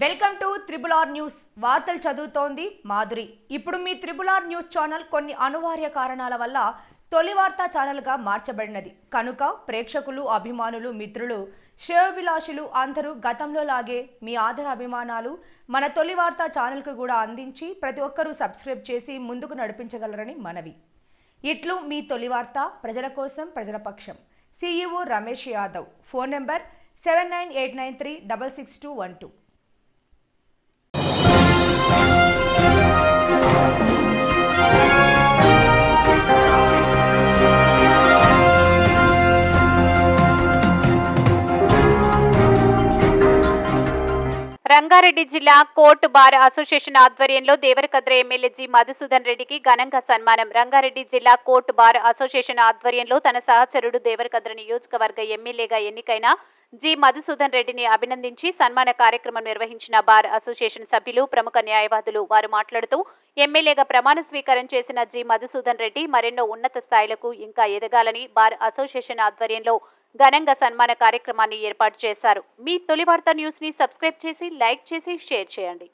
Welcome to triple R news. వార్తలు చదువుతోంది మాధురి. ఇప్పుడు మీ త్రిబుల్ ఆర్ న్యూస్ ఛానల్ కొన్ని అనివార్య కారణాల వల్ల తొలి వార్తా ఛానల్గా మార్చబడినది. కనుక ప్రేక్షకులు, అభిమానులు, మిత్రులు, శ్రేయోభిలాషులు అందరూ గతంలో లాగే మీ ఆదర అభిమానాలు మన తొలి వార్తా ఛానల్కు కూడా అందించి ప్రతి ఒక్కరూ సబ్స్క్రైబ్ చేసి ముందుకు నడిపించగలరని మనవి. ఇట్లు మీ తొలి వార్త, ప్రజల కోసం, ప్రజల పక్షం. CEO Ramesh Yadav. Phone number 7989366212. Rangareddy జిల్లా కోర్టు బార్ అసోసియేషన్ ఆధ్వర్యంలో దేవరకద్ర ఎమ్మెల్యే జి మధుసూదన్ రెడ్డికి ఘనంగా సన్మానం. రంగారెడ్డి జిల్లా కోర్టు బార్ అసోసియేషన్ ఆధ్వర్యంలో తన సహచరుడు దేవరకద్ర నియోజకవర్గ ఎమ్మెల్యేగా ఎన్నికైన జి మధుసూదన్ రెడ్డిని అభినందించి సన్మాన కార్యక్రమం నిర్వహించిన బార్ అసోసియేషన్ సభ్యులు, ప్రముఖ న్యాయవాదులు. వారు మాట్లాడుతూ ఎమ్మెల్యేగా ప్రమాణ స్వీకారం చేసిన జి మధుసూదన్ రెడ్డి మరెన్నో ఉన్నత స్థాయిలకు ఇంకా ఎదగాలని బార్ అసోసియేషన్ ఆధ్వర్యంలో ఘనంగా సన్మాన కార్యక్రమాన్ని ఏర్పాటు చేశారు. మీ తొలి వార్తా న్యూస్ ని సబ్స్క్రైబ్ చేసి, లైక్ చేసి, షేర్ చేయండి.